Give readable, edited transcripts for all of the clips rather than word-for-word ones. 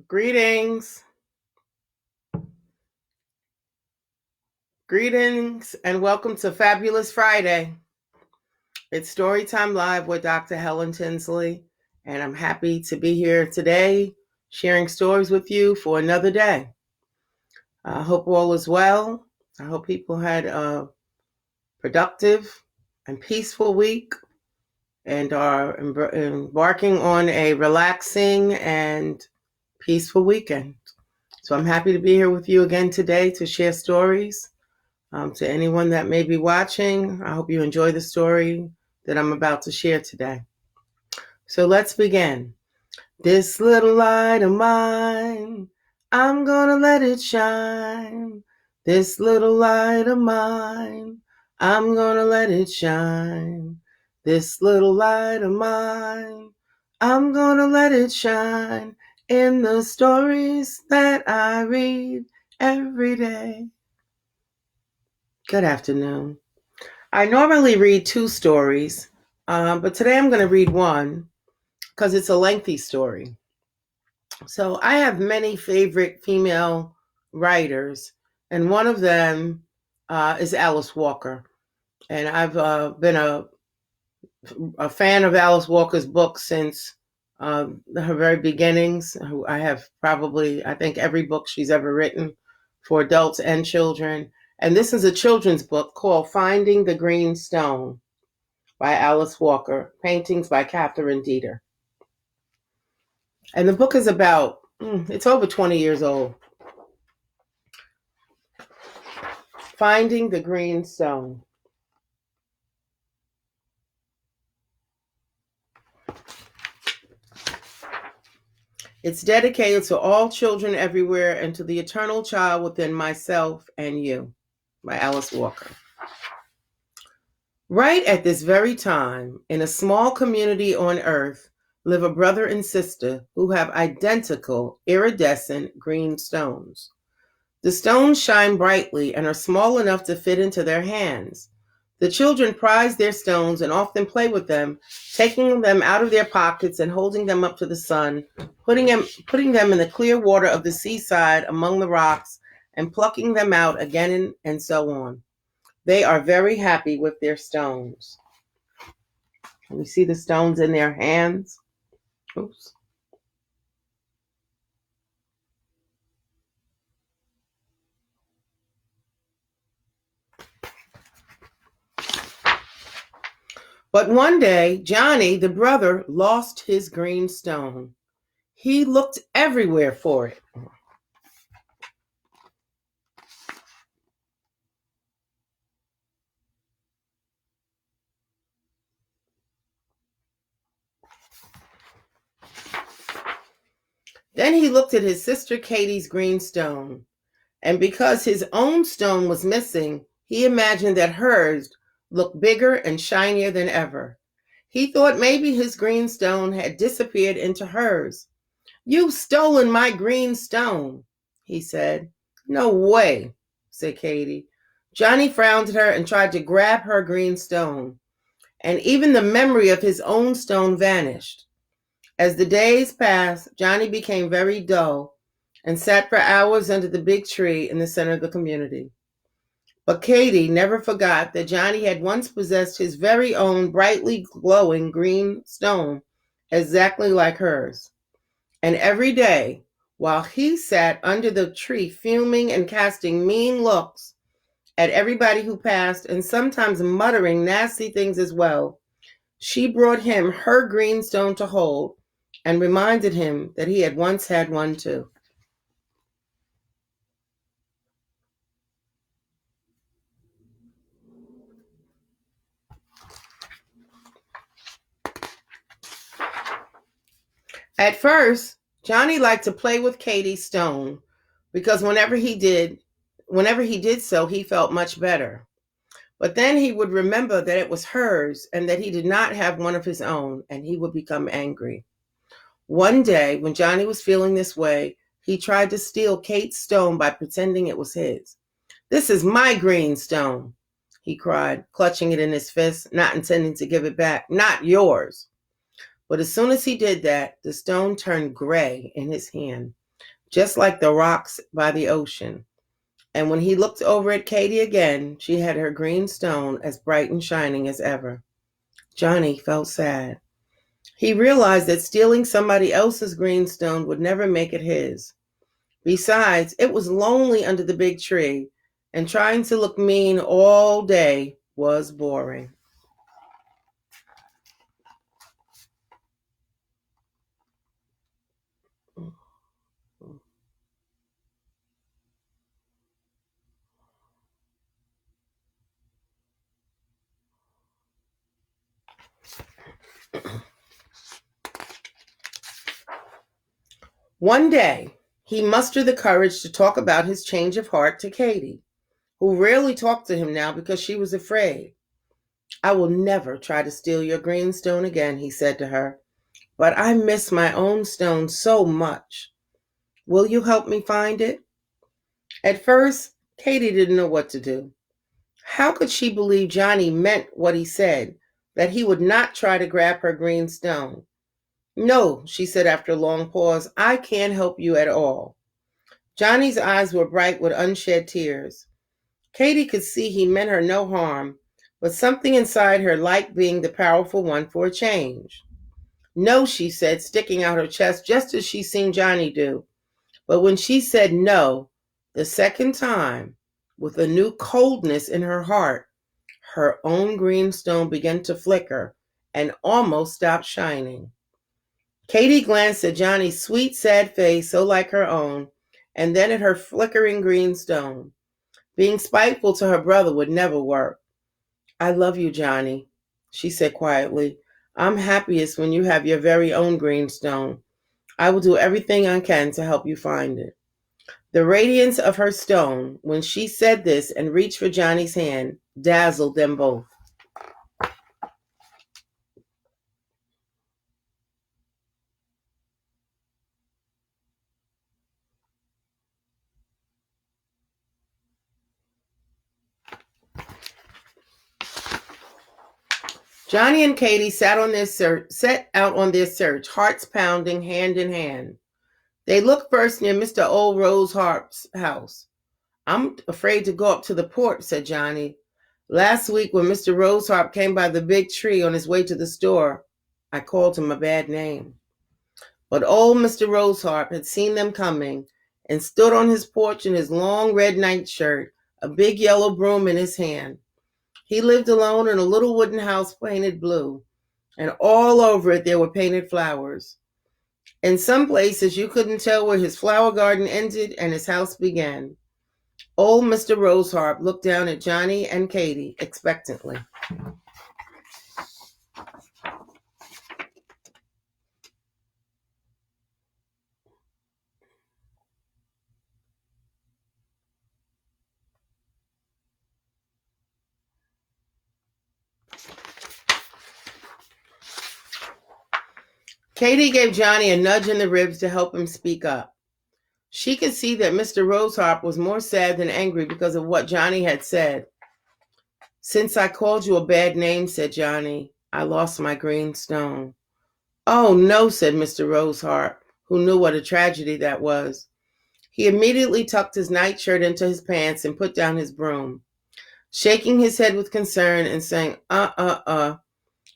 Greetings. Greetings and welcome to Fabulous Friday. It's Storytime Live with Dr. Helen Tinsley, and I'm happy to be here today sharing stories with you for another day. I hope all is well. I hope people had a productive and peaceful week and are embarking on a relaxing and peaceful weekend. So I'm happy to be here with you again today to share stories. To anyone that may be watching, I hope you enjoy the story that I'm about to share today. So let's begin. This little light of mine, I'm gonna let it shine. This little light of mine, I'm gonna let it shine. This little light of mine, I'm gonna let it shine in the stories that I read every day. Good afternoon. I normally read 2 stories, but today I'm going to read one because it's a lengthy story. So I have many favorite female writers, and one of them is Alice Walker. And I've been a fan of Alice Walker's books since her very beginnings. I think every book she's ever written for adults and children. And this is a children's book called Finding the Green Stone by Alice Walker, paintings by Catherine Dieter. And the book is it's over 20 years old. Finding the Green Stone. It's dedicated to all children everywhere and to the eternal child within myself and you, by Alice Walker. Right at this very time, in a small community on Earth, live a brother and sister who have identical iridescent green stones. The stones shine brightly and are small enough to fit into their hands. The children prize their stones and often play with them, taking them out of their pockets and holding them up to the sun, putting them in the clear water of the seaside among the rocks, and plucking them out again and so on. They are very happy with their stones. Can you see the stones in their hands? Oops. But one day, Johnny, the brother, lost his green stone. He looked everywhere for it. Then he looked at his sister Katie's green stone, and because his own stone was missing, he imagined that hers looked bigger and shinier than ever. He thought maybe his green stone had disappeared into hers. "You've stolen my green stone," he said. "No way," said Katie. Johnny frowned at her and tried to grab her green stone, and even the memory of his own stone vanished. As the days passed, Johnny became very dull and sat for hours under the big tree in the center of the community. But Katie never forgot that Johnny had once possessed his very own brightly glowing green stone, exactly like hers. And every day, while he sat under the tree fuming and casting mean looks at everybody who passed and sometimes muttering nasty things as well, she brought him her green stone to hold and reminded him that he had once had one too. At first, Johnny liked to play with Katie's stone because whenever he did so, he felt much better. But then he would remember that it was hers and that he did not have one of his own, and he would become angry. One day, when Johnny was feeling this way, he tried to steal Kate's stone by pretending it was his. "This is my green stone," he cried, clutching it in his fist, not intending to give it back. "Not yours." But as soon as he did that, the stone turned gray in his hand. just like the rocks by the ocean. And when he looked over at Katie again, she had her green stone as bright and shining as ever. Johnny felt sad. He realized that stealing somebody else's green stone would never make it his. Besides, it was lonely under the big tree, and trying to look mean all day was boring. One day, he mustered the courage to talk about his change of heart to Katie, who rarely talked to him now because she was afraid. "I will never try to steal your green stone again," he said to her, "but I miss my own stone so much. Will you help me find it?" At first, Katie didn't know what to do. How could she believe Johnny meant what he said, that he would not try to grab her green stone? "No," she said after a long pause, "I can't help you at all." Johnny's eyes were bright with unshed tears. Katie could see he meant her no harm, but something inside her liked being the powerful one for a change. "No," she said, sticking out her chest just as she'd seen Johnny do. But when she said no, the second time, with a new coldness in her heart, her own green stone began to flicker and almost stopped shining. Katie glanced at Johnny's sweet, sad face, so like her own, and then at her flickering green stone. Being spiteful to her brother would never work. "I love you, Johnny," she said quietly. "I'm happiest when you have your very own green stone. I will do everything I can to help you find it." The radiance of her stone, when she said this and reached for Johnny's hand, dazzled them both. Johnny and Katie set out on their search, hearts pounding, hand in hand. They looked first near Mr. Old Roseharp's house. "I'm afraid to go up to the porch," said Johnny. "Last week when Mr. Roseharp came by the big tree on his way to the store, I called him a bad name." But old Mr. Roseharp had seen them coming and stood on his porch in his long red nightshirt, a big yellow broom in his hand. He lived alone in a little wooden house painted blue, and all over it there were painted flowers. In some places you couldn't tell where his flower garden ended and his house began. Old Mr. Roseharp looked down at Johnny and Katie expectantly. Katie gave Johnny a nudge in the ribs to help him speak up. She could see that Mr. Roseharp was more sad than angry because of what Johnny had said. "Since I called you a bad name," said Johnny, "I lost my green stone." "Oh, no," said Mr. Roseharp, who knew what a tragedy that was. He immediately tucked his nightshirt into his pants and put down his broom. Shaking his head with concern and saying,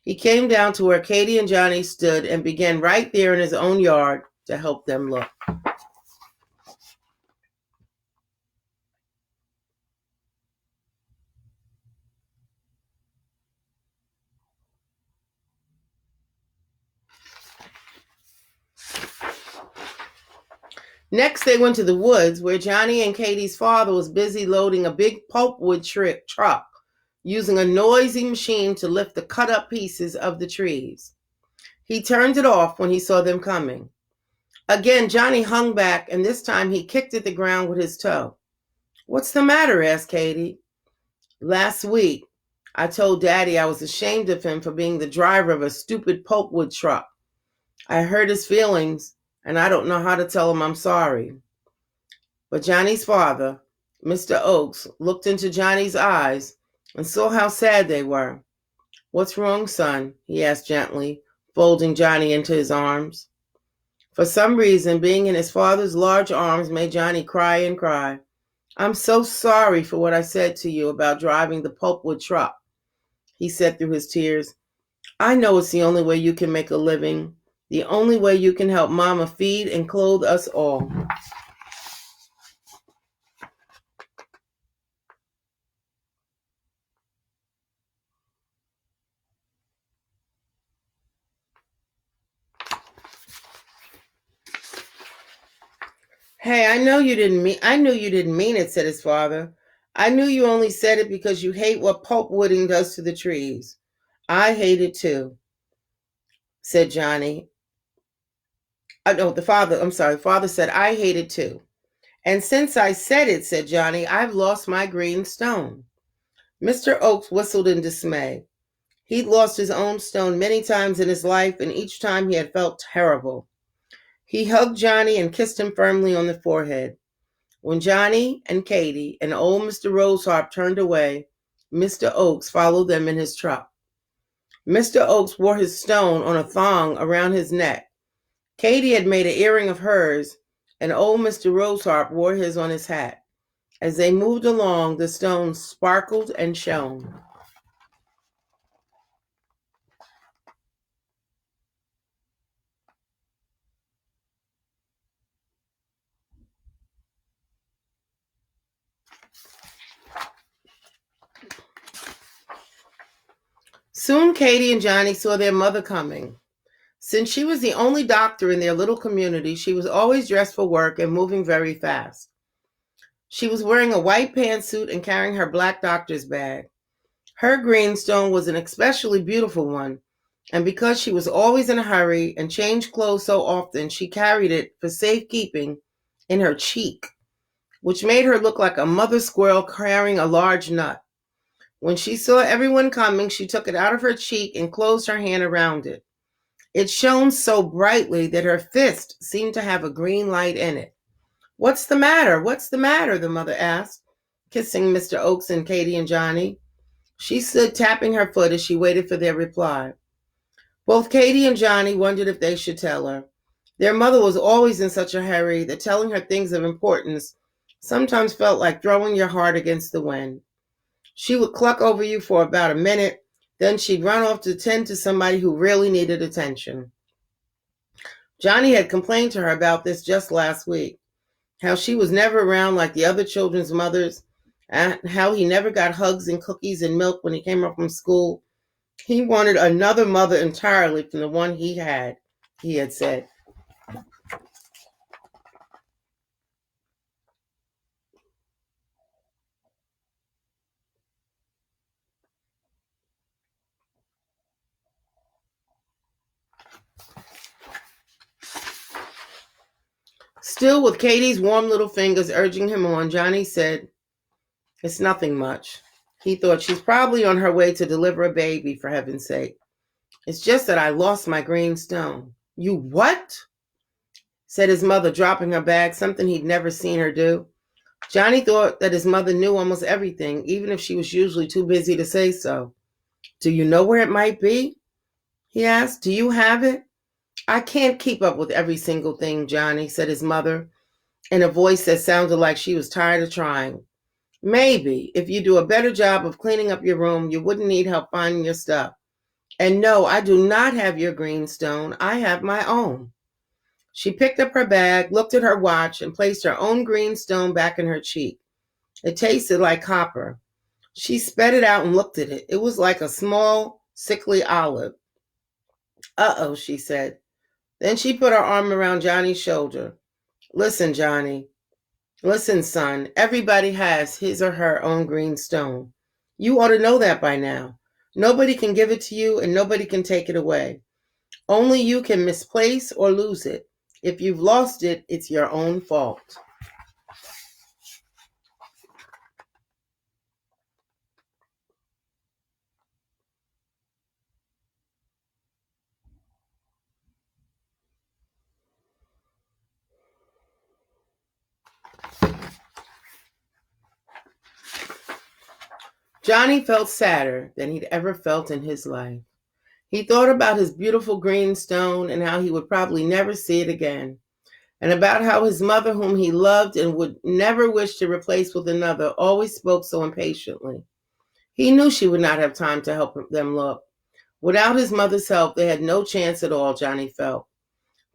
he came down to where Katie and Johnny stood and began right there in his own yard to help them look. Next, they went to the woods where Johnny and Katie's father was busy loading a big pulpwood truck, using a noisy machine to lift the cut-up pieces of the trees. He turned it off when he saw them coming. Again, Johnny hung back, and this time he kicked at the ground with his toe. "What's the matter?" asked Katie. "Last week, I told Daddy I was ashamed of him for being the driver of a stupid pulpwood truck. I hurt his feelings, and I don't know how to tell him I'm sorry." But Johnny's father, Mr. Oakes, looked into Johnny's eyes and saw how sad they were. "What's wrong, son?" he asked gently, folding Johnny into his arms. For some reason, being in his father's large arms made Johnny cry and cry. "I'm so sorry for what I said to you about driving the pulpwood truck," he said through his tears. "I know it's the only way you can make a living, the only way you can help Mama feed and clothe us all." "Hey, I knew you didn't mean it," said his father. "I knew you only said it because you hate what pulpwooding does to the trees." "I hate it too," said Johnny. No, father said, "I hate it too. And since I said it," said Johnny, "I've lost my green stone." Mr. Oaks whistled in dismay. He'd lost his own stone many times in his life, and each time he had felt terrible. He hugged Johnny and kissed him firmly on the forehead. When Johnny and Katie and old Mr. Roseharp turned away, Mr. Oaks followed them in his truck. Mr. Oaks wore his stone on a thong around his neck. Katie had made an earring of hers, and old Mr. Roseharp wore his on his hat. As they moved along, the stones sparkled and shone. Soon Katie and Johnny saw their mother coming. Since she was the only doctor in their little community, she was always dressed for work and moving very fast. She was wearing a white pantsuit and carrying her black doctor's bag. Her green stone was an especially beautiful one, and because she was always in a hurry and changed clothes so often, she carried it for safekeeping in her cheek, which made her look like a mother squirrel carrying a large nut. When she saw everyone coming, she took it out of her cheek and closed her hand around it. It shone so brightly that her fist seemed to have a green light in it. "What's the matter? What's the matter?" the mother asked, kissing Mr. Oaks and Katie and Johnny. She stood tapping her foot as she waited for their reply. Both Katie and Johnny wondered if they should tell her. Their mother was always in such a hurry that telling her things of importance sometimes felt like throwing your heart against the wind. She would cluck over you for about a minute, then she'd run off to tend to somebody who really needed attention. Johnny had complained to her about this just last week, how she was never around like the other children's mothers, and how he never got hugs and cookies and milk when he came home from school. He wanted another mother entirely from the one he had said. Still with Katie's warm little fingers urging him on, Johnny said, "It's nothing much." He thought, "She's probably on her way to deliver a baby, for heaven's sake. It's just that I lost my green stone." "You what?" said his mother, dropping her bag, something he'd never seen her do. Johnny thought that his mother knew almost everything, even if she was usually too busy to say so. "Do you know where it might be?" he asked. "Do you have it?" "I can't keep up with every single thing, Johnny," said his mother, in a voice that sounded like she was tired of trying. "Maybe if you do a better job of cleaning up your room, you wouldn't need help finding your stuff. And no, I do not have your green stone. I have my own." She picked up her bag, looked at her watch, and placed her own green stone back in her cheek. It tasted like copper. She spat it out and looked at it. It was like a small, sickly olive. "Uh-oh," she said. Then she put her arm around Johnny's shoulder. "Listen, Johnny. Listen, son. Everybody has his or her own green stone. You ought to know that by now. Nobody can give it to you and nobody can take it away. Only you can misplace or lose it. If you've lost it, it's your own fault." Johnny felt sadder than he'd ever felt in his life. He thought about his beautiful green stone and how he would probably never see it again, and about how his mother, whom he loved and would never wish to replace with another, always spoke so impatiently. He knew she would not have time to help them look. Without his mother's help, they had no chance at all, Johnny felt.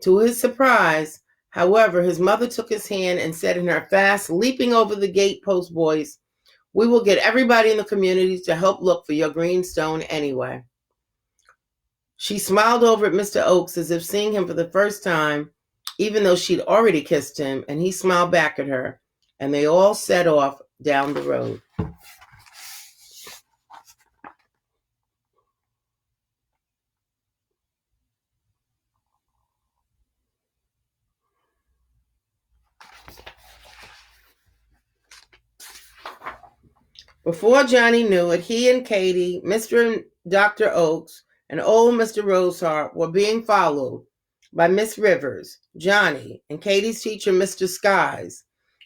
To his surprise, however, his mother took his hand and said in her fast, leaping over the gatepost voice, "We will get everybody in the community to help look for your green stone anyway." She smiled over at Mr. Oakes as if seeing him for the first time, even though she'd already kissed him, and he smiled back at her, and they all set off down the road. Before Johnny knew it, he and Katie, Mr. and Dr. Oakes, and old Mr. Rosehart were being followed by Miss Rivers, Johnny, and Katie's teacher, Mr. Skies,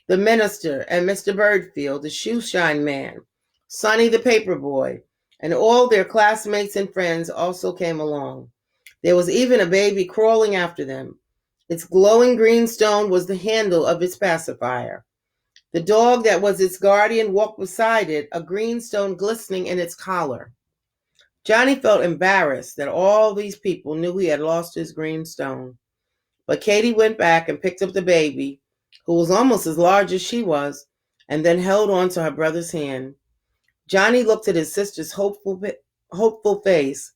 the minister, and Mr. Birdfield, the shoeshine man, Sonny the paper boy, and all their classmates and friends also came along. There was even a baby crawling after them. Its glowing green stone was the handle of its pacifier. The dog that was its guardian walked beside it, a green stone glistening in its collar. Johnny felt embarrassed that all these people knew he had lost his green stone. But Katie went back and picked up the baby, who was almost as large as she was, and then held on to her brother's hand. Johnny looked at his sister's hopeful face,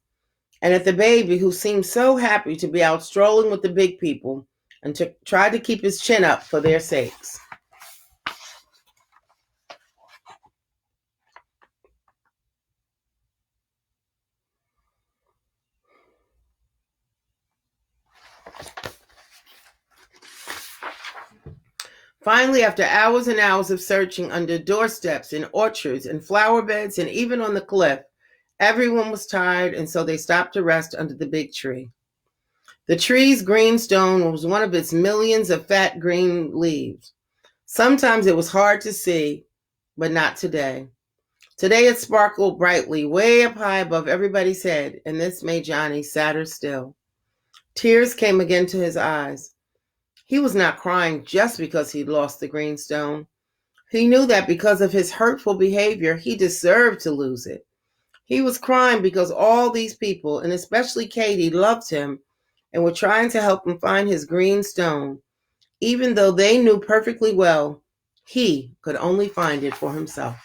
and at the baby, who seemed so happy to be out strolling with the big people, and tried to keep his chin up for their sakes. Finally, after hours and hours of searching under doorsteps, in orchards, in flower beds, and even on the cliff, everyone was tired, and so they stopped to rest under the big tree. The tree's green stone was one of its millions of fat green leaves. Sometimes it was hard to see, but not today. Today it sparkled brightly, way up high above everybody's head, and this made Johnny sadder still. Tears came again to his eyes. He was not crying just because he'd lost the green stone. He knew that because of his hurtful behavior, he deserved to lose it. He was crying because all these people, and especially Katie, loved him and were trying to help him find his green stone, even though they knew perfectly well he could only find it for himself.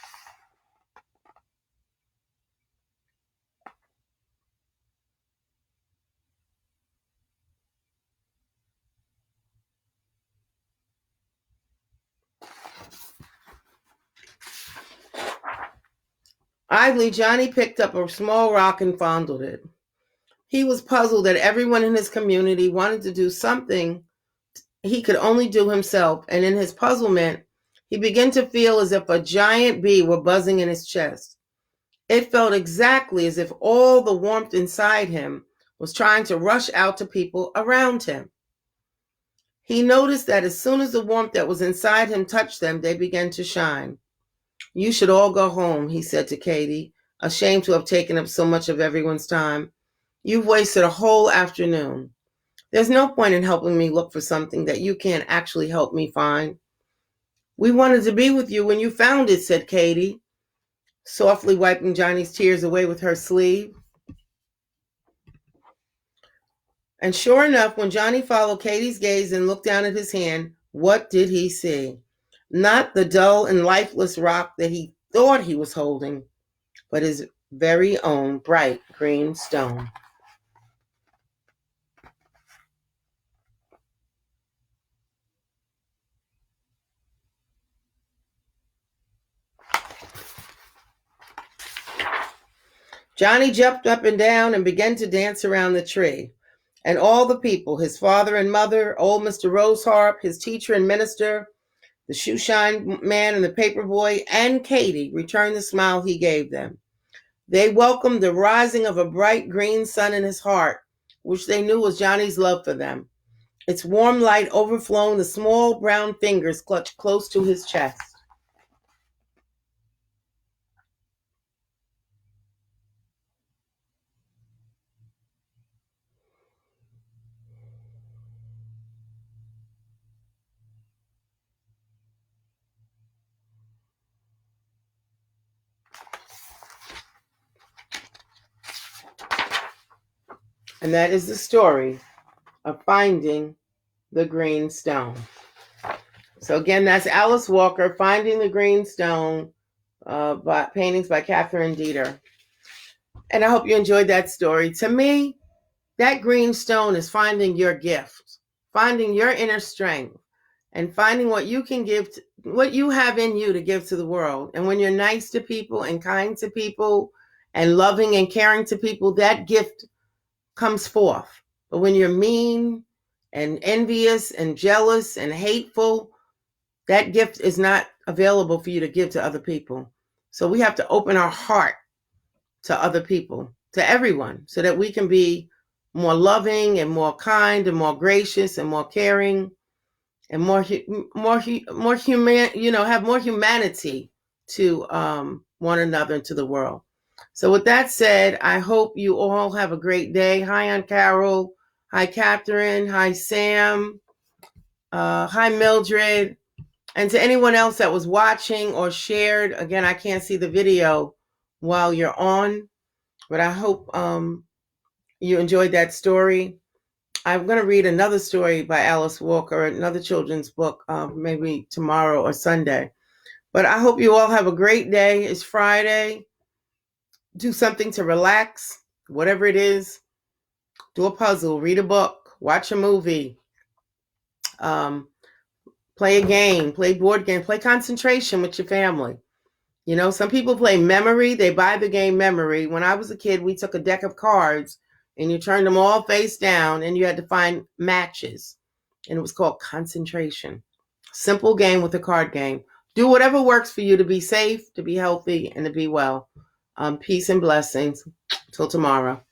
Idly, Johnny picked up a small rock and fondled it. He was puzzled that everyone in his community wanted to do something he could only do himself, and in his puzzlement, he began to feel as if a giant bee were buzzing in his chest. It felt exactly as if all the warmth inside him was trying to rush out to people around him. He noticed that as soon as the warmth that was inside him touched them, they began to shine. "You should all go home," he said to Katie, ashamed to have taken up so much of everyone's time. "You've wasted a whole afternoon. There's no point in helping me look for something that you can't actually help me find." "We wanted to be with you when you found it," said Katie, softly wiping Johnny's tears away with her sleeve. And sure enough, when Johnny followed Katie's gaze and looked down at his hand, what did he see? Not the dull and lifeless rock that he thought he was holding, but his very own bright green stone. Johnny jumped up and down and began to dance around the tree. And all the people, his father and mother, old Mr. Roseharp, his teacher and minister, the shoeshine man and the paper boy, and Katie, returned the smile he gave them. They welcomed the rising of a bright green sun in his heart, which they knew was Johnny's love for them. Its warm light overflowing the small brown fingers clutched close to his chest. And that is the story of Finding the Green Stone. So again, that's Alice Walker, Finding the Green Stone, paintings by Catherine Dieter. And I hope you enjoyed that story. To me, that green stone is finding your gift, finding your inner strength, and finding what you can give, what you have in you to give to the world. And when you're nice to people and kind to people and loving and caring to people, that gift comes forth. But when you're mean and envious and jealous and hateful, that gift is not available for you to give to other people. So we have to open our heart to other people, to everyone, so that we can be more loving and more kind and more gracious and more caring and more human, have more humanity to one another and to the world. So with that said, I hope you all have a great day. Hi, Aunt Carol. Hi, Catherine. Hi, Sam. Hi, Mildred. And to anyone else that was watching or shared, again, I can't see the video while you're on, but I hope you enjoyed that story. I'm going to read another story by Alice Walker, another children's book, maybe tomorrow or Sunday. But I hope you all have a great day. It's Friday. Do something to relax, whatever it is. Do a puzzle, read a book, watch a movie, play a game, play board game, play concentration with your family. Some people play memory. They buy the game Memory. When I was a kid, we took a deck of cards and you turned them all face down and you had to find matches. And it was called concentration. Simple game with a card game. Do whatever works for you to be safe, to be healthy, and to be well. Peace and blessings. Till tomorrow.